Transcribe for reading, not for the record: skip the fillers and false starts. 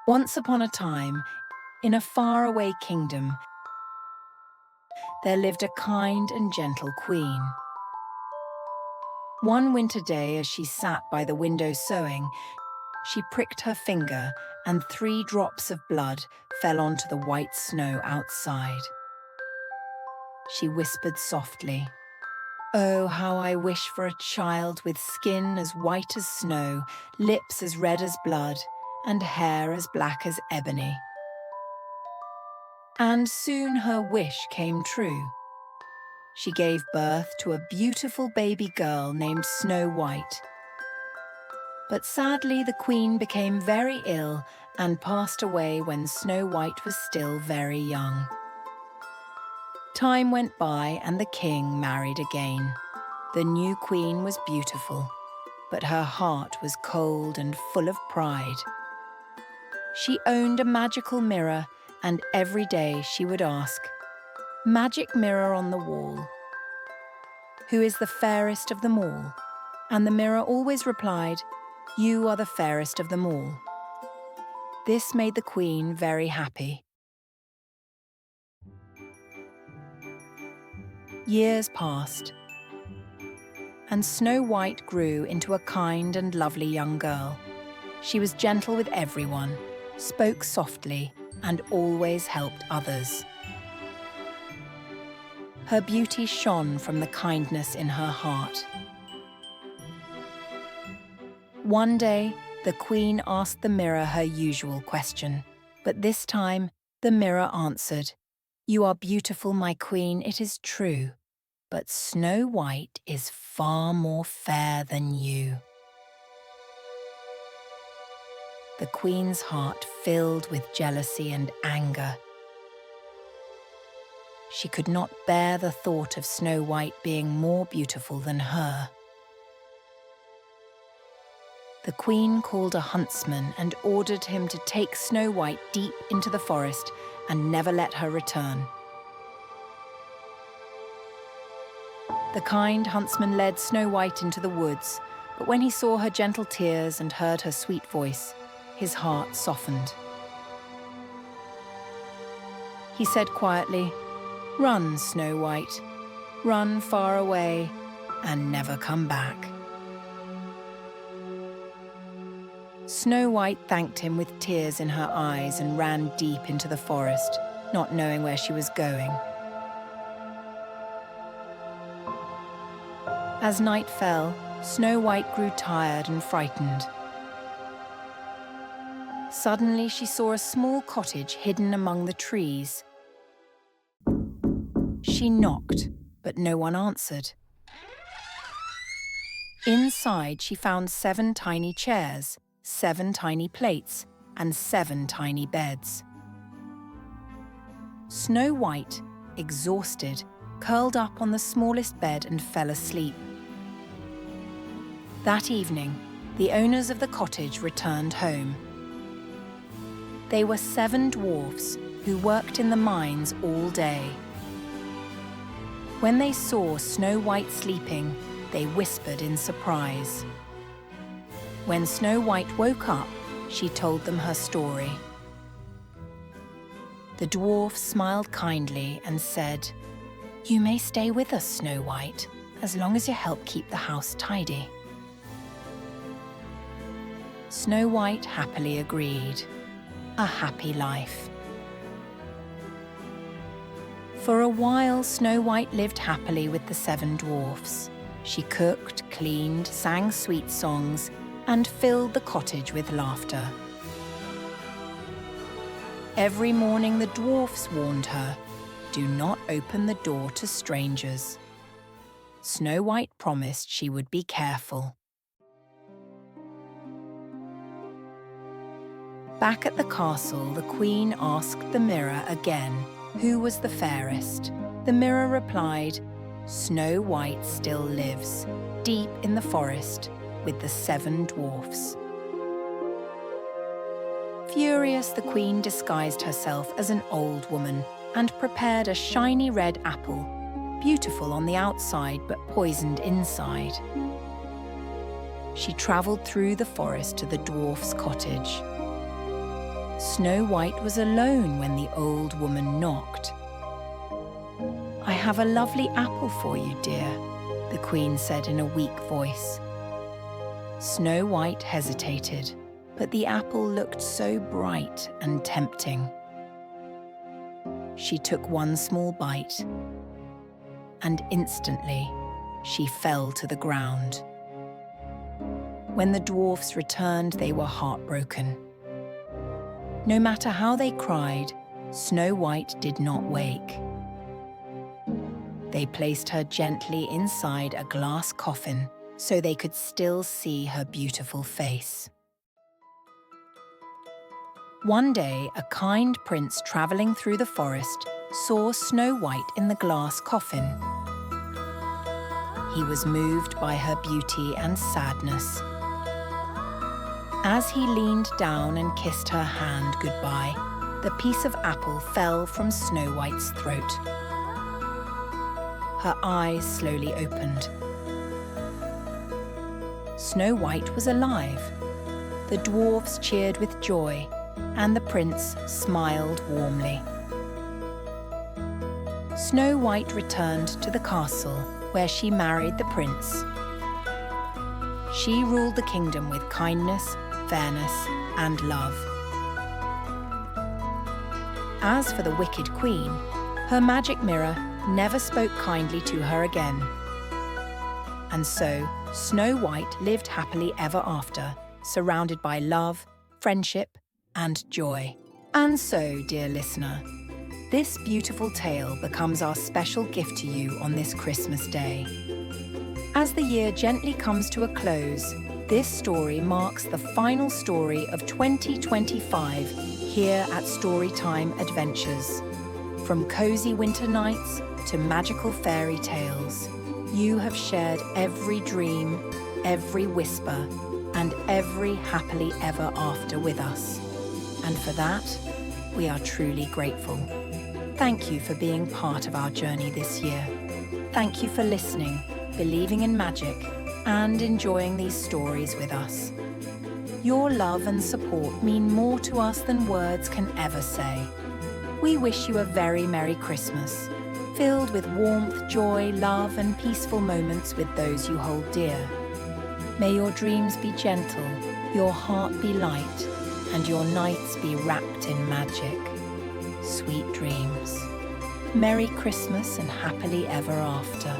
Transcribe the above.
Once upon a time, in a faraway kingdom, there lived a kind and gentle queen. One winter day, as she sat by the window sewing, she pricked her finger and 3 drops of blood fell onto the white snow outside. She whispered softly, "Oh, how I wish for a child with skin as white as snow, lips as red as blood, and hair as black as ebony." And soon her wish came true. She gave birth to a beautiful baby girl named Snow White. But sadly, the queen became very ill and passed away when Snow White was still very young. Time went by and the king married again. The new queen was beautiful, but her heart was cold and full of pride. She owned a magical mirror, and every day she would ask, "Magic mirror on the wall, who is the fairest of them all?" And the mirror always replied, "You are the fairest of them all." This made the queen very happy. Years passed, and Snow White grew into a kind and lovely young girl. She was gentle with everyone, spoke softly, and always helped others. Her beauty shone from the kindness in her heart. One day, the queen asked the mirror her usual question, but this time the mirror answered, "You are beautiful, my queen, it is true, but Snow White is far more fair than you." The queen's heart filled with jealousy and anger. She could not bear the thought of Snow White being more beautiful than her. The queen called a huntsman and ordered him to take Snow White deep into the forest and never let her return. The kind huntsman led Snow White into the woods, but when he saw her gentle tears and heard her sweet voice, his heart softened. He said quietly, "Run, Snow White, run far away and never come back." Snow White thanked him with tears in her eyes and ran deep into the forest, not knowing where she was going. As night fell, Snow White grew tired and frightened. Suddenly, she saw a small cottage hidden among the trees. She knocked, but no one answered. Inside, she found 7 tiny chairs, 7 tiny plates, and 7 tiny beds. Snow White, exhausted, curled up on the smallest bed and fell asleep. That evening, the owners of the cottage returned home. They were 7 dwarfs who worked in the mines all day. When they saw Snow White sleeping, they whispered in surprise. When Snow White woke up, she told them her story. The dwarfs smiled kindly and said, "You may stay with us, Snow White, as long as you help keep the house tidy." Snow White happily agreed. A happy life. For a while, Snow White lived happily with the 7 dwarfs. She cooked, cleaned, sang sweet songs, and filled the cottage with laughter. Every morning, the dwarfs warned her, "Do not open the door to strangers." Snow White promised she would be careful. Back at the castle, the queen asked the mirror again, who was the fairest. The mirror replied, "Snow White still lives, deep in the forest, with the 7 dwarfs." Furious, the queen disguised herself as an old woman and prepared a shiny red apple, beautiful on the outside but poisoned inside. She travelled through the forest to the dwarf's cottage. Snow White was alone when the old woman knocked. "I have a lovely apple for you, dear," the Queen said in a weak voice. Snow White hesitated, but the apple looked so bright and tempting. She took one small bite, and instantly she fell to the ground. When the dwarfs returned, they were heartbroken. No matter how they cried, Snow White did not wake. They placed her gently inside a glass coffin so they could still see her beautiful face. One day, a kind prince traveling through the forest saw Snow White in the glass coffin. He was moved by her beauty and sadness. As he leaned down and kissed her hand goodbye, the piece of apple fell from Snow White's throat. Her eyes slowly opened. Snow White was alive. The dwarfs cheered with joy, and the prince smiled warmly. Snow White returned to the castle, where she married the prince. She ruled the kingdom with kindness, fairness, and love. As for the wicked queen, her magic mirror never spoke kindly to her again. And so, Snow White lived happily ever after, surrounded by love, friendship, and joy. And so, dear listener, this beautiful tale becomes our special gift to you on this Christmas day. As the year gently comes to a close, this story marks the final story of 2025 here at Storytime Adventures. From cozy winter nights to magical fairy tales, you have shared every dream, every whisper, and every happily ever after with us. And for that, we are truly grateful. Thank you for being part of our journey this year. Thank you for listening, believing in magic, and enjoying these stories with us. Your love and support mean more to us than words can ever say. We wish you a very Merry Christmas, filled with warmth, joy, love, and peaceful moments with those you hold dear. May your dreams be gentle, your heart be light, and your nights be wrapped in magic. Sweet dreams. Merry Christmas and happily ever after.